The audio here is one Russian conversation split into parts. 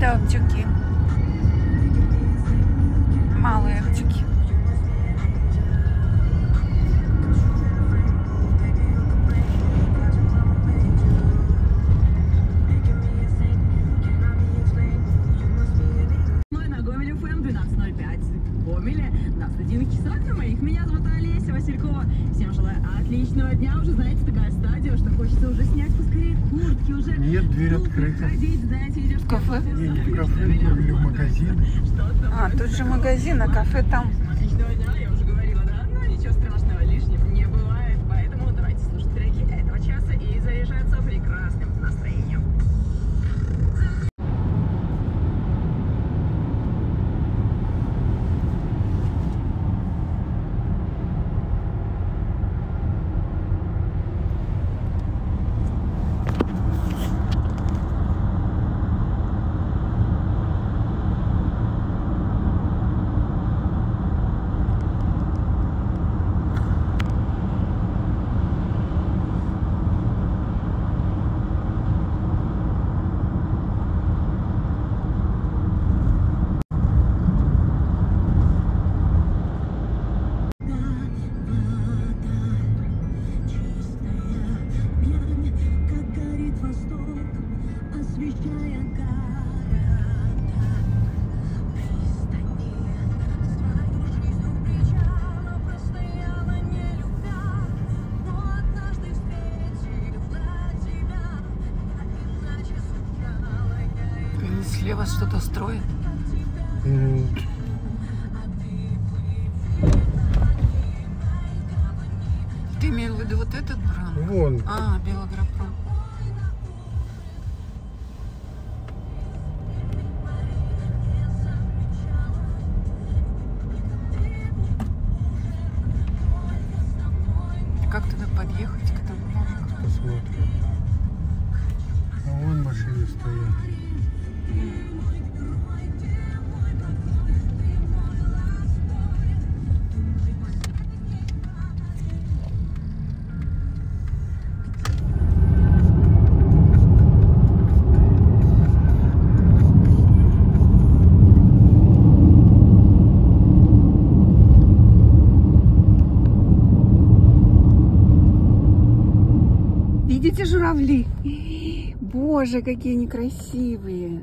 Это утюги. Малые утюги. На Гомеле ФМ 12:05. В Гомеле на студийных часах на моих. Меня зовут Олеся Василькова. Всем желаю отличного дня. Уже, знаете, такая стадия, что хочется уже снять поскорее куртки, уже... Нет, дверь открыта. Ходить, знаете, идешь В кафе? Не в кафе, или в магазин. А, тут же магазин, а кафе там. Отличного дня, я уже говорила, да? Но ничего страшного, лишнего не бывает. Поэтому давайте слушать треки этого часа и заряжаться прекрасным настроением. Слева что-то строят. Ты имел в виду вот этот бренд? Вон. А, Белогропром. Как туда подъехать к этому? Посмотрим. А вон машины стоят. Видите журавли? Боже, какие они красивые.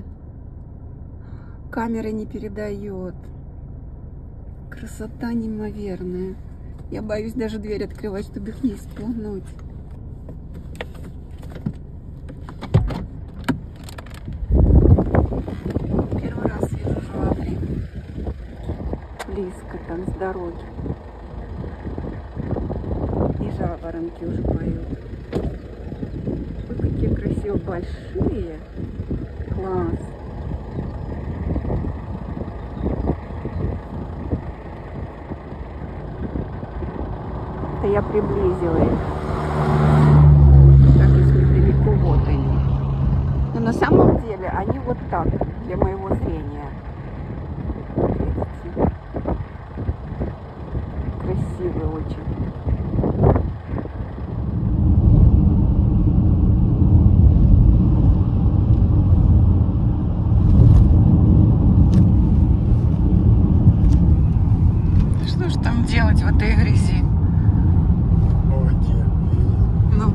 Камера не передает. Красота неимоверная. Я боюсь даже дверь открывать, чтобы их не испугнуть. Первый раз вижу журавли. Близко там с дороги. И жаворонки уже поют. Ой, какие красивые, большие. Класс. Это я приблизила их. Так, если далеко, вот они. Но на самом деле они вот так, для моего зрения. Видите? Красивые очень. Что ж там делать в этой грязи? По воде. Ну.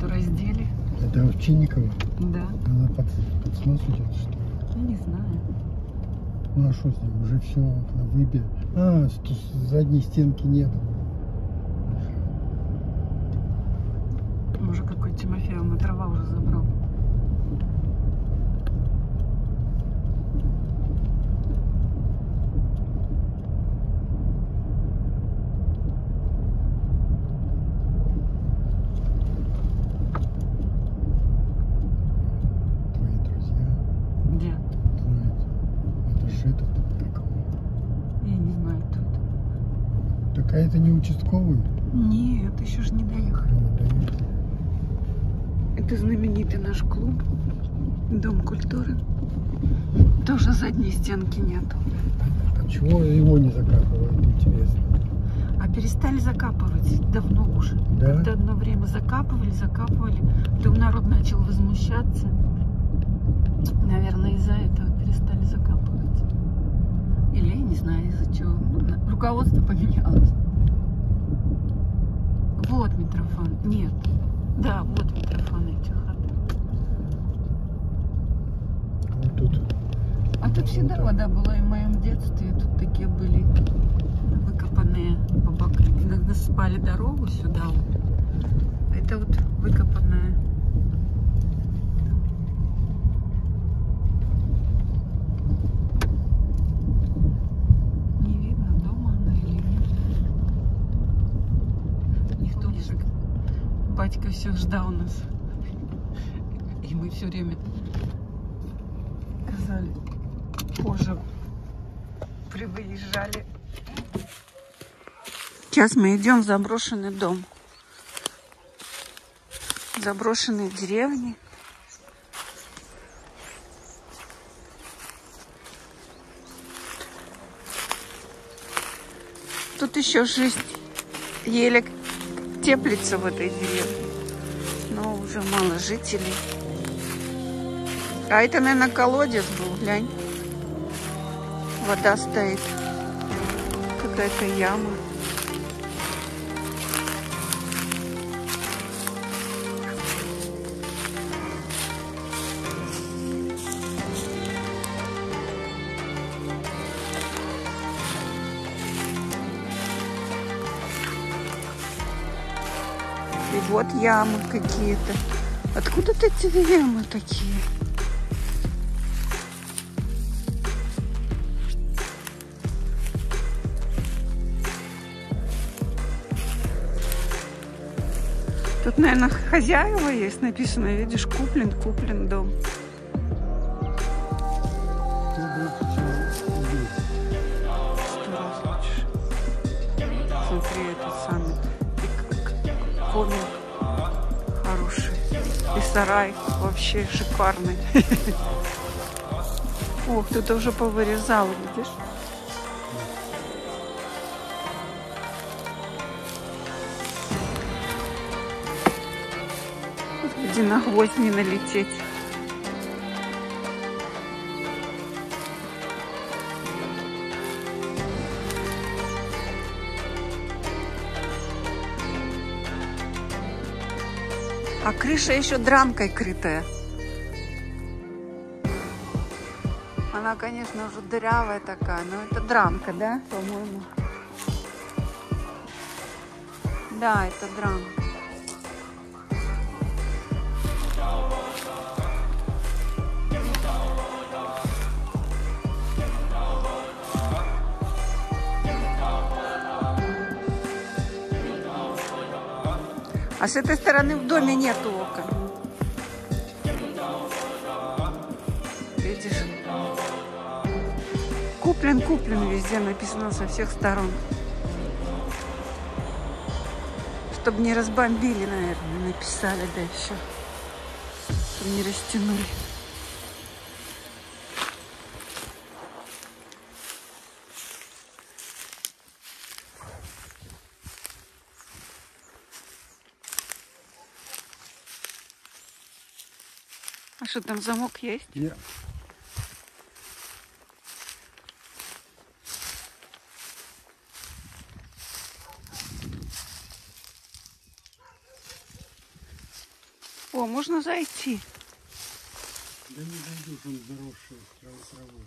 эту раздели. Это Овчинникова. Да. Она под снос идет, что ли? Я не знаю. Ну а что с ним? Уже все, окна выбили. А, задней стенки нет. Может, какой Тимофеев на трава уже забрал. Твои друзья. Где? Это же этот, как его? Я не знаю, кто это. Так а это не участковый? Нет, еще же не доехали. Прямо дает. Это знаменитый наш клуб. Дом культуры. Тоже задней стенки нету. А чего его не закапывают, интересно? А перестали закапывать давно уже. Да? Когда одно время закапывали. Потом народ начал возмущаться. Наверное, из-за этого перестали закапывать. Или я не знаю, из-за чего. Ну, руководство поменялось. Вот Митрофан. Нет. Да, вот Митрофан этих хат. Вот тут. А тут всегда Вот вода была и в моем детстве. Тут такие были выкопанные по бокам. Иногда спали дорогу сюда. Вот. Это вот выкопанная. Не видно, дома она или нет. Никто не жил. Батька все ждал нас. И мы все время сказали, позже выезжали. Сейчас мы идем в заброшенный дом. Заброшенные деревни. Тут еще жизнь еле теплится в этой деревне. Но уже мало жителей. А это, наверное, колодец был, глянь. Вода стоит. Какая-то яма. И вот ямы какие-то. Откуда-то эти ямы такие? Тут, наверное, хозяева есть. Написано, видишь, куплен дом. Сто раз лучше. Смотри, этот самый комик хороший. И сарай вообще шикарный. Ох, кто-то уже повырезал, видишь? Господи, на гвоздь не налететь. А крыша еще дранкой крытая. Она, конечно, уже дырявая такая, но это дранка, да, по-моему? Да, это дранка. А с этой стороны в доме нету окон. Видишь? Куплен везде написано со всех сторон. Чтобы не разбомбили, наверное, написали, да еще. Чтобы не растянули. А что, там замок есть? Yeah. О, можно зайти. Да не зайдешь, он заросший травой.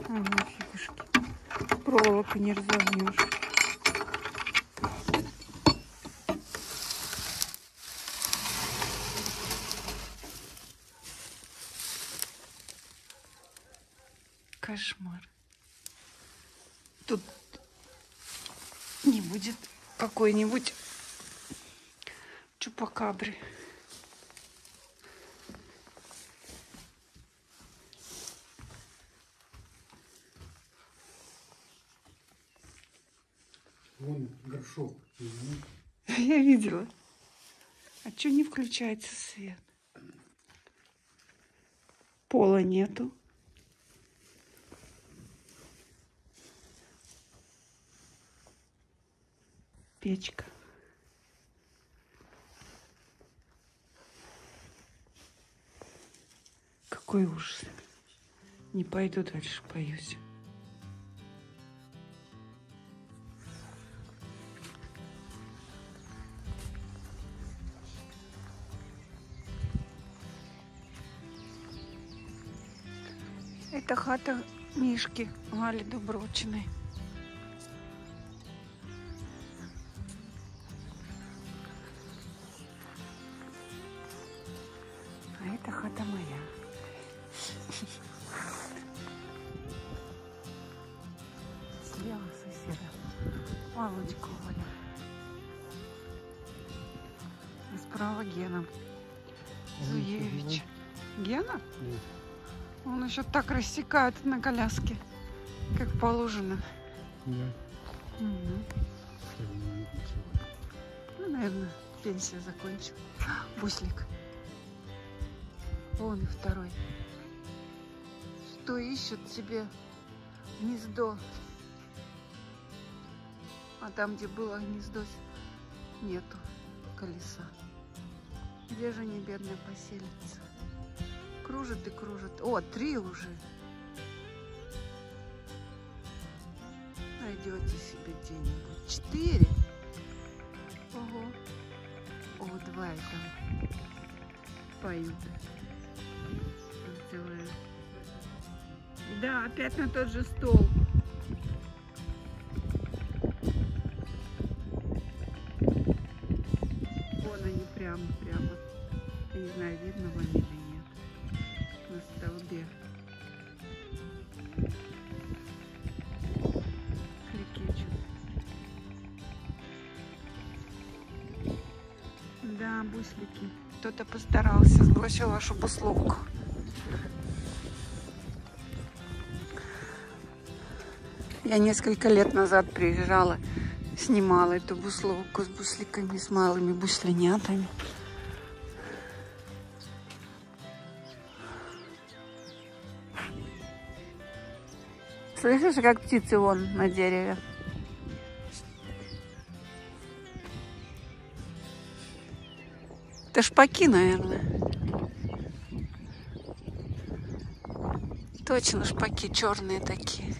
Ага, фигушки. Проволоку не разогнешь. Кошмар. Тут не будет какой-нибудь чупакабры. Вон горшок. Я видела. А что не включается свет? Пола нету. Печка. Какой ужас. Не пойду дальше, боюсь. Это хата Мишки Гали Дубровчиной. А это хата моя. Слева соседа Володька Оля. И справа Гена Зуевич. Гена? Нет. Он еще так рассекает на коляске, как положено. Да. Угу. Ну, наверное, пенсия закончил. Буслик. Вон и второй. Что ищет себе гнездо? А там, где было гнездо, нету колеса. Где же они, бедные, поселятся? Кружит и кружит. О, 3 уже. Найдете себе где-нибудь. 4. Ого. О, 2 там поют. Целые. Да, опять на тот же стол. Вон они прямо. Я не знаю, видно вам или нет. На столбе. Кликечут. Да, буслики. Кто-то постарался, сбросил вашу бусловку. Я несколько лет назад приезжала, снимала эту бусловку с бусликами, с малыми буслянятами. Слышишь, как птицы вон на дереве? Это шпаки, наверное. Точно шпаки черные такие.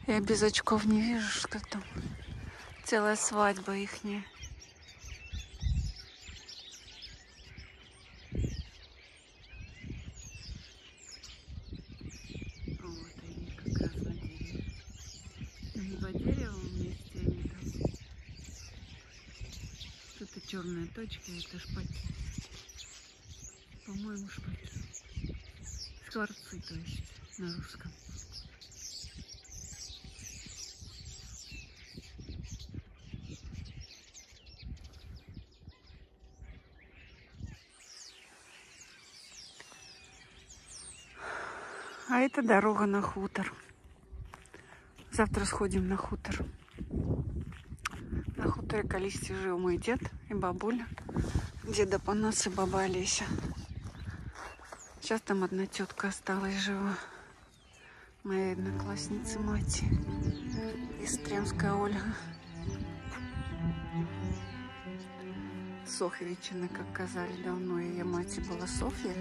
Я без очков не вижу, что там. Целая свадьба ихняя. Вот они как раз на дереве. Не по дереву вместе они там. Это черная точка, это шпаки. По-моему, шпаки. Скворцы, то есть, на русском. А это дорога на хутор. Завтра сходим на хутор. На хуторе Калисте жил мой дед и бабуля. Деда Панас и баба Олеся. Сейчас там одна тетка осталась жива. Моя одноклассница мать. Истремская Ольга. Софьевичина, как казали давно. Ее мать была Софья.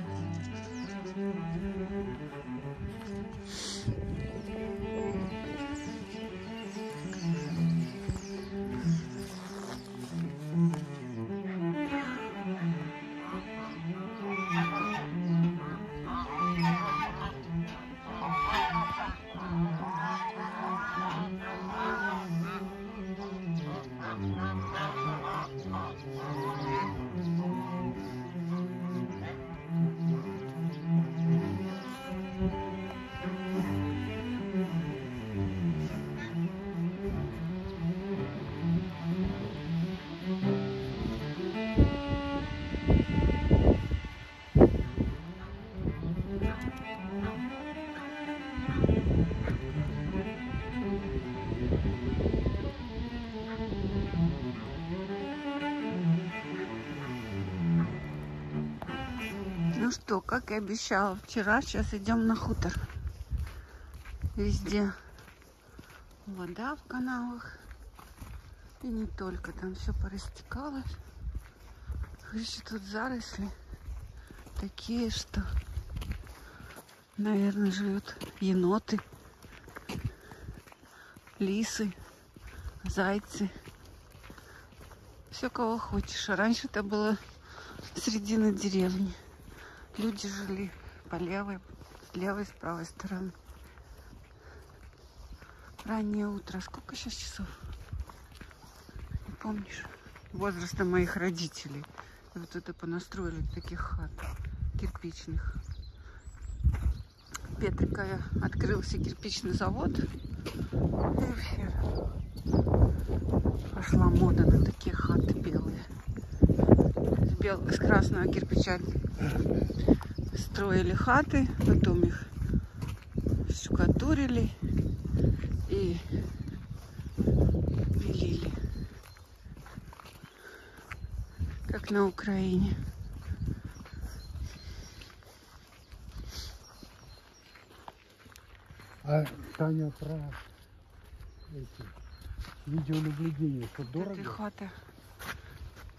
Ну что, как и обещала вчера, сейчас идем на хутор. Везде вода в каналах. И не только, там все порастекалось. Короче, тут заросли такие, что, наверное, живут еноты, лисы, зайцы. Все, кого хочешь. А раньше это было середина деревни. Люди жили по левой, с левой, с правой стороны. Раннее утро. Сколько сейчас часов? Не помнишь? Возраста моих родителей. И вот это понастроили таких хат кирпичных. В Петрикове открылся кирпичный завод. И вообще пошла мода на такие хаты белые. С красного кирпича строили хаты, потом их штукатурили и белили, как на Украине. А Таня про эти видеонаблюдения, что дорого? Это хата.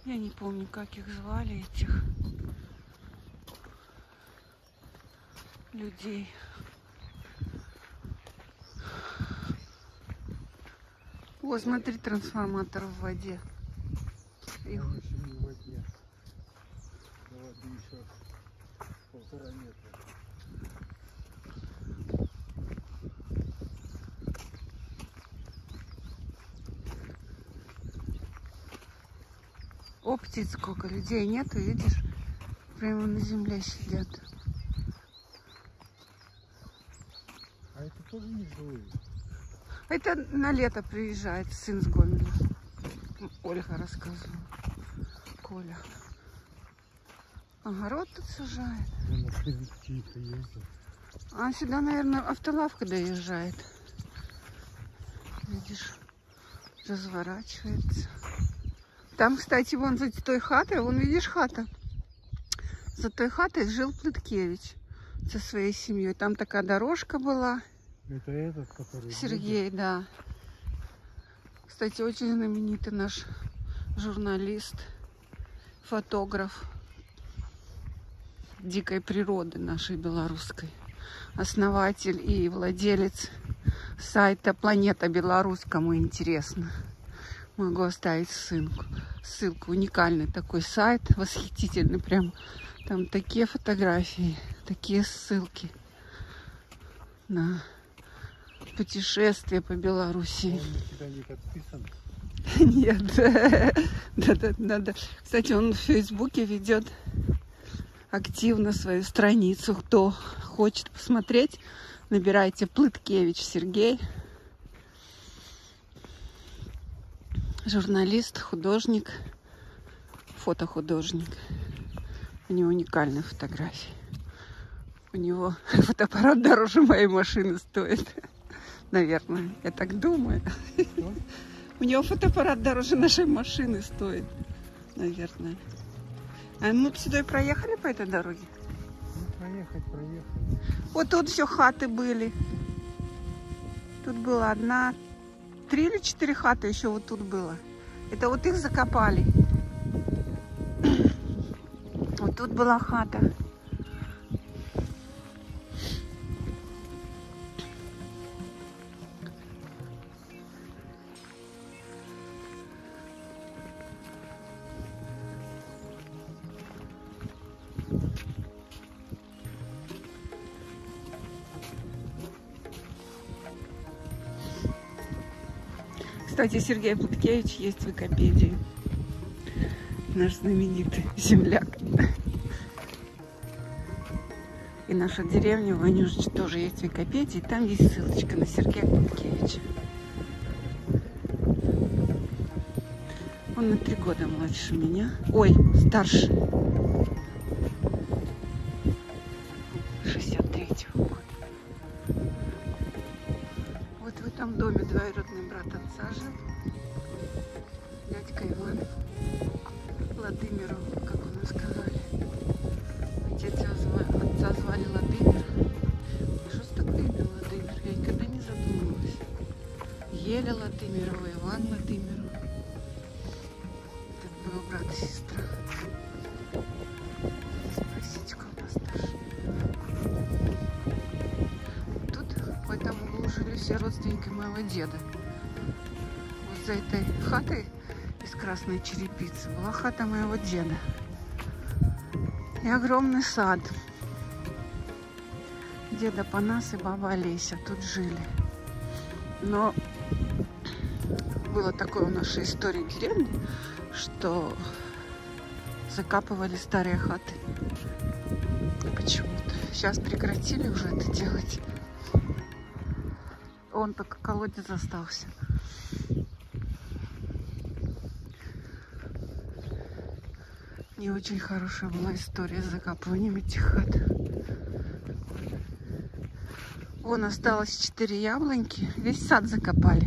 Я не помню, как их звали, этих людей. О, смотри, трансформатор в воде. Их... Он еще не в воде. До воды еще 1,5 метра. О, птиц сколько, людей нету, видишь? Прямо на земле сидят. А это тоже не живые? Это на лето приезжает сын с Гомеля. Ольга рассказывала. Коля. Огород тут сажает. Он на птица ездит. А сюда, наверное, автолавка доезжает. Видишь, разворачивается. Там, кстати, вон за той хатой, вон, видишь, хата. За той хатой жил Плыткевич со своей семьей. Там такая дорожка была. Это этот, который... Сергей, да. Кстати, очень знаменитый наш журналист, фотограф дикой природы нашей белорусской. Основатель и владелец сайта «Планета Беларусь», кому интересно. Могу оставить ссылку. Уникальный такой сайт, восхитительный прям. Там такие фотографии, такие ссылки на путешествия по Беларуси. Он на тебя не подписан? Нет. Надо. Кстати, он в Фейсбуке ведет активно свою страницу. Кто хочет посмотреть, набирайте Плыткевич Сергей. Журналист, художник, фотохудожник. У него уникальные фотографии. У него фотоаппарат дороже моей машины стоит. Наверное, я так думаю. Что? У него фотоаппарат дороже нашей машины стоит. Наверное. А мы сюда и проехали по этой дороге? Ну, проехать. Вот тут все хаты были. Тут было 3 или 4 хаты еще вот тут было. Это вот их закопали. тут была хата. Кстати, Сергей Путкевич есть в Википедии. Наш знаменитый земляк. И наша деревня Ванюшич тоже есть в Википедии. Там есть ссылочка на Сергея Путкевича. Он на 3 года младше меня. Ой, старше. 63-го года. Вот в этом доме двоюродный брат отца жил. Дядька Иван. Владимиру, как у нас сказали. Отца звали Владимир. Что ж такое имя Владимир? Я никогда не задумывалась. Еля Владимирова, Иван Владимиров. Это был брат и сестра. Спросите, у нас старше. Тут в этом углу жили все родственники моего деда. Вот за этой хатой из красной черепицы была хата моего деда. И огромный сад. Деда Панас и баба Олеся тут жили. Но было такое в нашей истории деревни, что закапывали старые хаты. Почему-то. Сейчас прекратили уже это делать. Он только колодец остался. Не очень хорошая была история с закапыванием этих хат. Вон осталось 4 яблоньки. Весь сад закопали.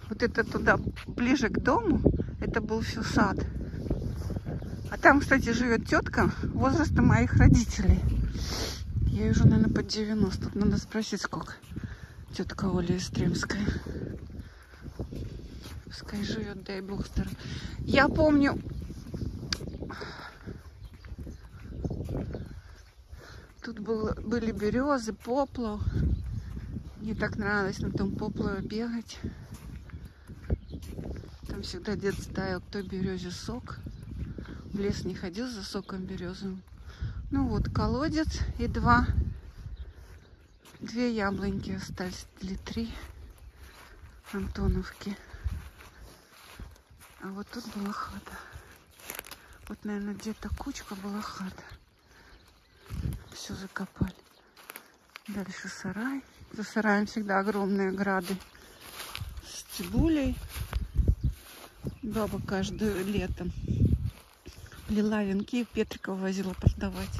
Вот это туда, ближе к дому, это был все сад. А там, кстати, живет тетка возраста моих родителей. Ей уже, наверное, под 90. Тут надо спросить, сколько. Тетка Оля Истремская. Пускай живет, дай бог здоров. Я помню... Тут были березы, поплав. Мне так нравилось на том поплаве бегать. Там всегда дед ставил к той березе сок. В лес не ходил за соком березовым. Ну вот, колодец и 2 яблоньки остались. Или 3 Антоновки. А вот тут была хата. Вот, наверное, где-то кучка была хата. Все закопали. Дальше сарай. За сараем всегда огромные грады с цибулей. Баба каждое летом плела венки, Петрикова возила продавать.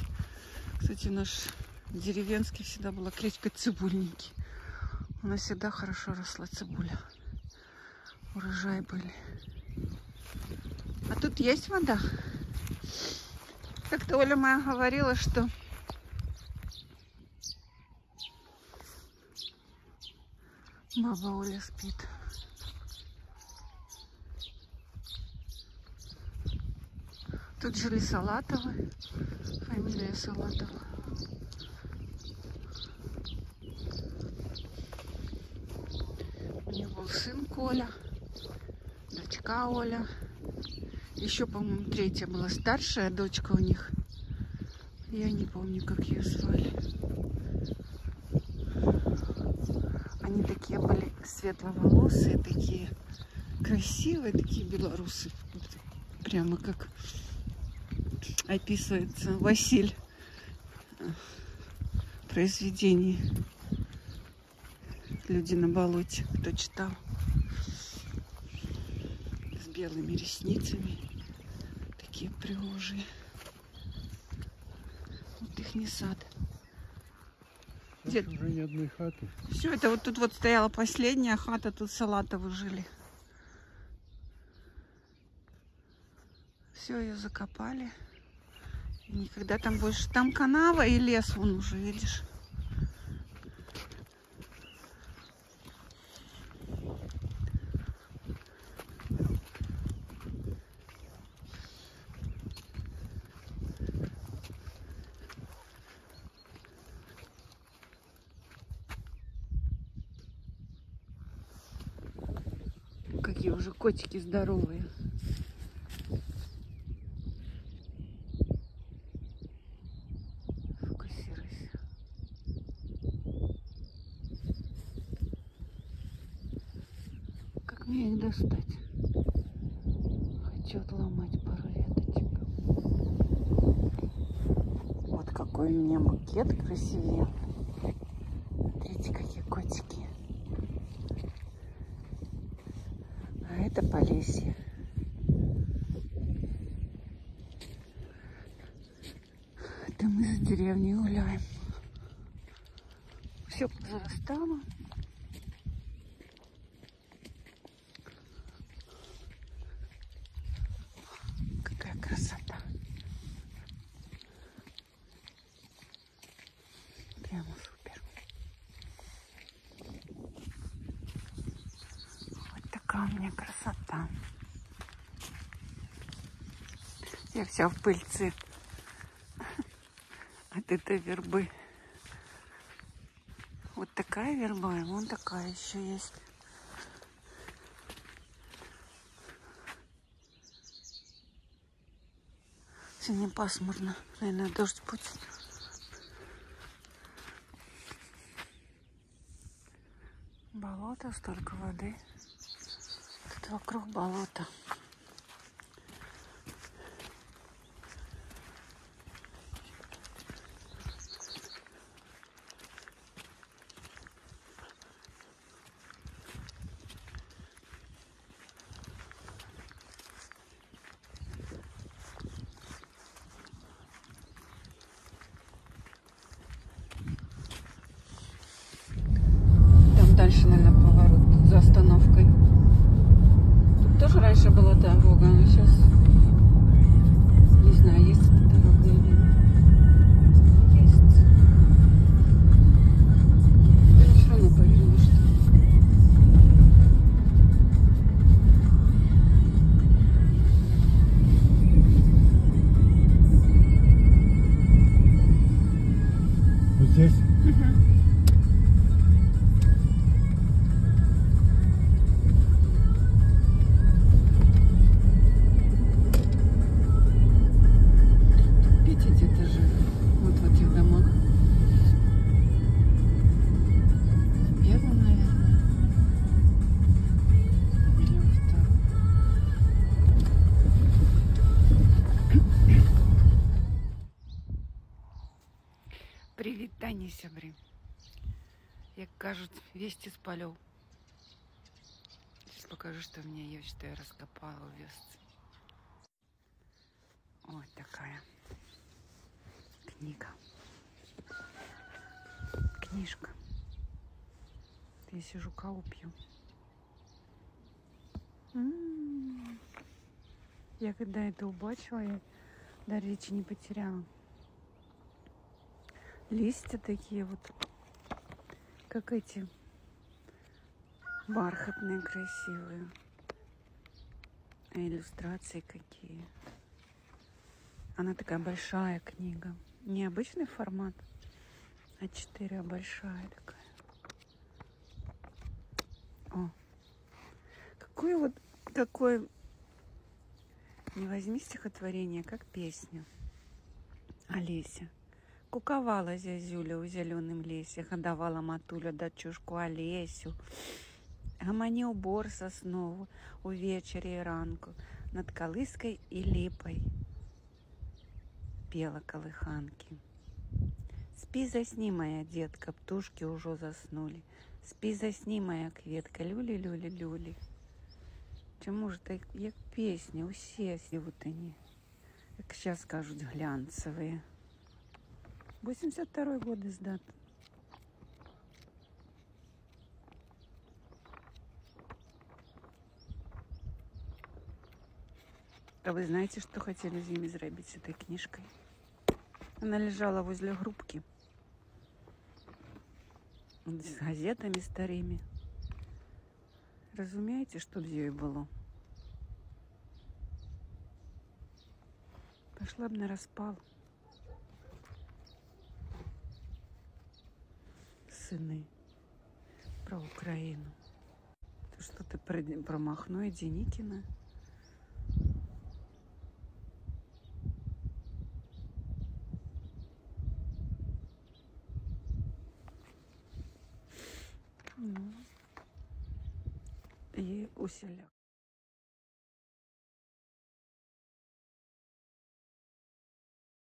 Кстати, наш деревенский всегда была кличка Цибульники. У нас всегда хорошо росла цибуля. Урожай были. А тут есть вода. Как-то Оля моя говорила, что баба Оля спит. Тут жили Салатовы. Фамилия Салатова. У них был сын Коля, дочка Оля. Еще, по-моему, 3-я была старшая дочка у них. Я не помню, как ее звали. Они такие были светловолосые, такие красивые, такие белорусы. Вот прямо как описывается Василь в произведении «Люди на болоте», кто читал. С белыми ресницами. Такие пригожие. Вот их не сад. Уже ни одной хаты. Все, это вот тут вот стояла последняя хата, тут Салатовы жили. Все, ее закопали. И никогда там больше. Там канава и лес, вон уже, видишь. такие уже котики здоровые. Фокусируйся. Как мне их достать? Хочу отломать пару веточек. Вот какой у меня букет красивее. Смотрите, какие котики. А это Полесье. Это мы за деревней гуляем. Все позарастало. Какая красота. Прямо супер. Вот такая у меня красота. Я вся в пыльце от этой вербы. Вот такая верба, и вон такая еще есть. Сегодня пасмурно. Наверное, дождь будет. Болото, столько воды. Тут вокруг болота. Дальше, наверное, поворот за остановкой. Тут тоже раньше была дорога, но сейчас не знаю, есть эта дорога или нет. Есть. Я все равно поверила, что Вот здесь. Привітання, сябры. Як кажут, вести с полев. Сейчас покажу, что у меня есть, что я раскопала в весце. Вот такая книга. Книжка. Я сижу, каву пью. Я когда это убачила, я до речи не потеряла. Листья такие вот, как эти, бархатные, красивые. А иллюстрации какие. Она такая большая книга. Не обычный формат, А4, а большая такая. О, какое вот такое, не возьми стихотворение, как песня. Олеся. Кукавала зязюля у зеленым лесе, гадавала матуля дачушку Олесю. Гаманіў бор соснову увечері і ранку над калыскай і ліпай. Пела калыханкі. Спі, засні, моя детка, птушки ўжо заснули. Спі, засні, моя кветка, люлі-люлі-люлі. Чому ж так, як песня, усе вот они, как сейчас скажут, глянцевые. 82-й год издат. А вы знаете, что хотели зимой сделать с этой книжкой? Она лежала возле грубки с газетами старыми. Разумеете, что б было? Пошла бы на распал. Сыны про Украину. То, что Ты про Махно и Деникина? Ну, и Усиляк.